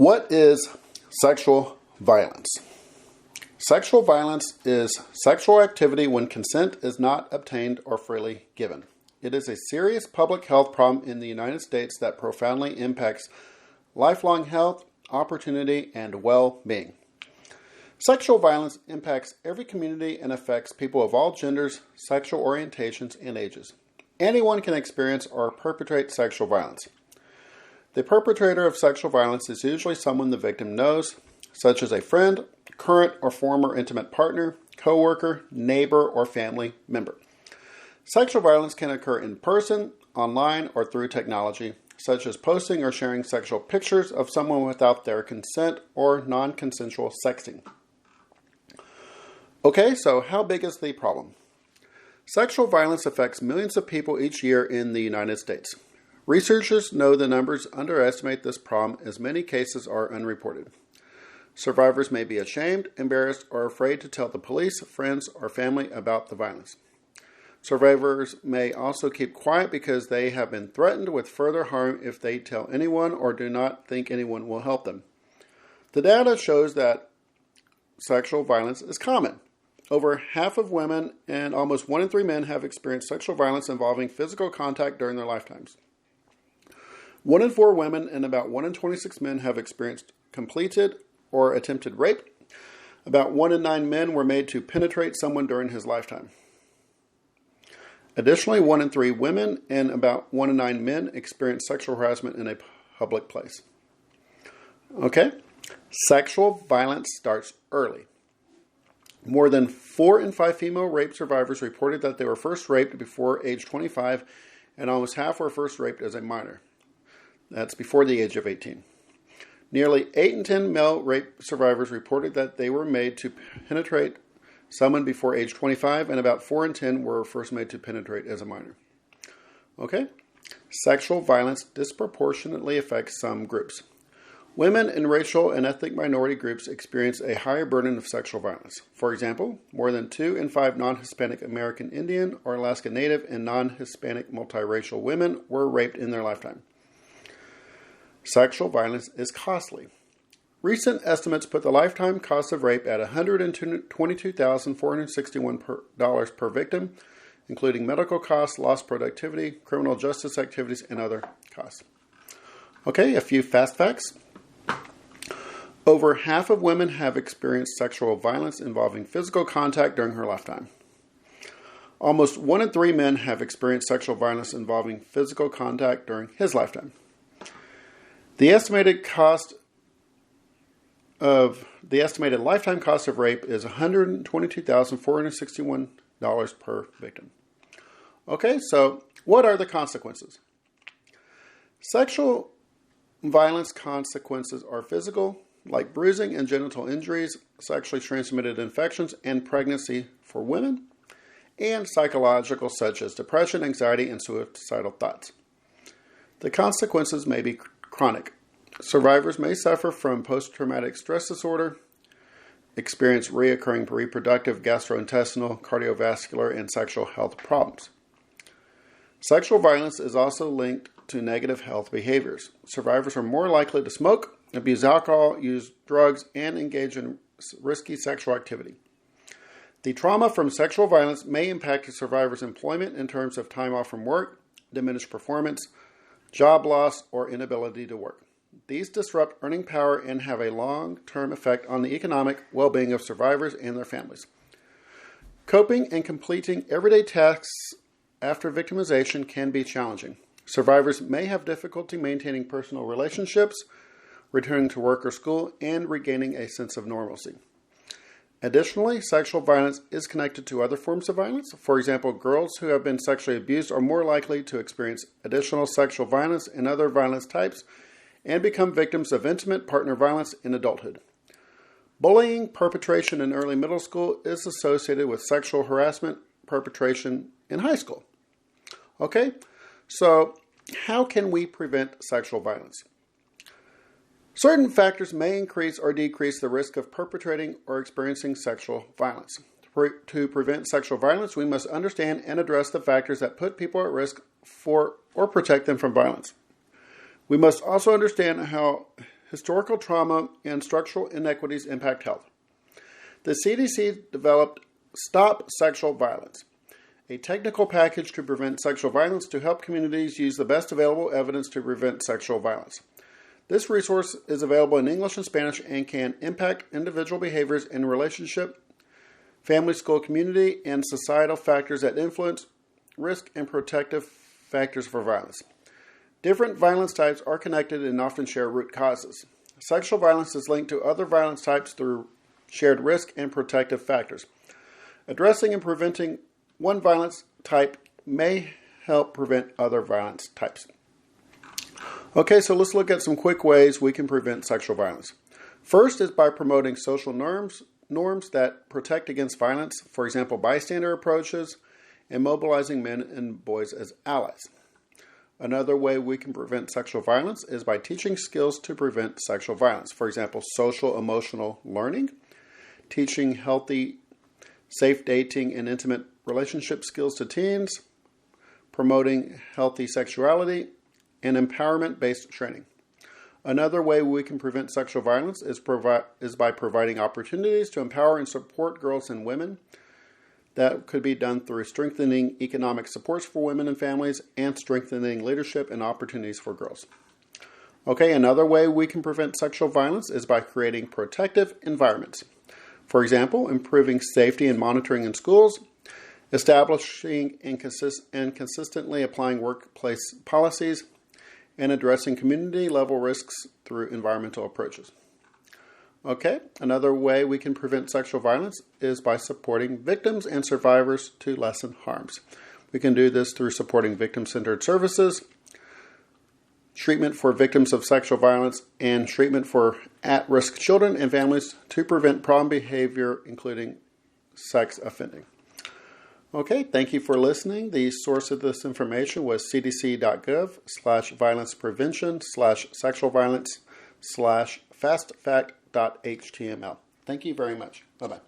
What is sexual violence? Sexual violence is sexual activity when consent is not obtained or freely given. It is a serious public health problem in the United States that profoundly impacts lifelong health, opportunity, and well-being. Sexual violence impacts every community and affects people of all genders, sexual orientations, and ages. Anyone can experience or perpetrate sexual violence. The perpetrator of sexual violence is usually someone the victim knows, such as a friend, current or former intimate partner, coworker, neighbor, or family member. Sexual violence can occur in person, online, or through technology, such as posting or sharing sexual pictures of someone without their consent or non-consensual sexting. Okay, so how big is the problem? Sexual violence affects millions of people each year in the United States. Researchers know the numbers underestimate this problem as many cases are unreported. Survivors may be ashamed, embarrassed, or afraid to tell the police, friends, or family about the violence. Survivors may also keep quiet because they have been threatened with further harm if they tell anyone or do not think anyone will help them. The data shows that sexual violence is common. Over half of women and almost 1 in 3 men have experienced sexual violence involving physical contact during their lifetimes. 1 in 4 women and about 1 in 26 men have experienced completed or attempted rape. About 1 in 9 men were made to penetrate someone during his lifetime. Additionally, 1 in 3 women and about 1 in 9 men experience sexual harassment in a public place. Okay, sexual violence starts early. More than 4 in 5 female rape survivors reported that they were first raped before age 25, and almost half were first raped as a minor. That's before the age of 18. Nearly 8 in 10 male rape survivors reported that they were made to penetrate someone before age 25, and about 4 in 10 were first made to penetrate as a minor. Okay? Sexual violence disproportionately affects some groups. Women in racial and ethnic minority groups experience a higher burden of sexual violence. For example, more than 2 in 5 non-Hispanic American Indian or Alaska Native and non-Hispanic multiracial women were raped in their lifetime. Sexual violence is costly. Recent estimates put the lifetime cost of rape at $122,461 per victim, including medical costs, lost productivity, criminal justice activities, and other costs. Okay, a few fast facts. Over half of women have experienced sexual violence involving physical contact during her lifetime. Almost 1 in 3 men have experienced sexual violence involving physical contact during his lifetime. The estimated lifetime cost of rape is $122,461 per victim. Okay, so what are the consequences? Sexual violence consequences are physical, like bruising and genital injuries, sexually transmitted infections, and pregnancy for women, and psychological, such as depression, anxiety, and suicidal thoughts. The consequences may be chronic. Survivors may suffer from post-traumatic stress disorder, experience recurring reproductive, gastrointestinal, cardiovascular, and sexual health problems. Sexual violence is also linked to negative health behaviors. Survivors are more likely to smoke, abuse alcohol, use drugs, and engage in risky sexual activity. The trauma from sexual violence may impact a survivor's employment in terms of time off from work, diminished performance, job loss, or inability to work. These disrupt earning power and have a long-term effect on the economic well-being of survivors and their families. Coping and completing everyday tasks after victimization can be challenging. Survivors may have difficulty maintaining personal relationships, returning to work or school, and regaining a sense of normalcy. Additionally, sexual violence is connected to other forms of violence. For example, girls who have been sexually abused are more likely to experience additional sexual violence and other violence types and become victims of intimate partner violence in adulthood. Bullying perpetration in early middle school is associated with sexual harassment perpetration in high school. Okay, so how can we prevent sexual violence? Certain factors may increase or decrease the risk of perpetrating or experiencing sexual violence. To prevent sexual violence, we must understand and address the factors that put people at risk for or protect them from violence. We must also understand how historical trauma, and structural inequities impact health. The CDC developed Stop Sexual Violence, a technical package to prevent sexual violence to help communities use the best available evidence to prevent sexual violence. This resource is available in English and Spanish and can impact individual behaviors in relationship, family, school, community, and societal factors that influence risk and protective factors for violence. Different violence types are connected and often share root causes. Sexual violence is linked to other violence types through shared risk and protective factors. Addressing and preventing one violence type may help prevent other violence types. Okay, so let's look at some quick ways we can prevent sexual violence. First is by promoting social norms that protect against violence, for example, bystander approaches, and mobilizing men and boys as allies. Another way we can prevent sexual violence is by teaching skills to prevent sexual violence. For example, social emotional learning, teaching healthy, safe dating and intimate relationship skills to teens, promoting healthy sexuality, and empowerment-based training. Another way we can prevent sexual violence is by providing opportunities to empower and support girls and women. That could be done through strengthening economic supports for women and families and strengthening leadership and opportunities for girls. Okay, another way we can prevent sexual violence is by creating protective environments. For example, improving safety and monitoring in schools, establishing and consistently applying workplace policies, and addressing community-level risks through environmental approaches. Okay, another way we can prevent sexual violence is by supporting victims and survivors to lessen harms. We can do this through supporting victim-centered services, treatment for victims of sexual violence, and treatment for at-risk children and families to prevent problem behavior, including sex offending. Okay, thank you for listening. The source of this information was cdc.gov/violence prevention/sexual violence/fastfact.html. Thank you very much. Bye-bye.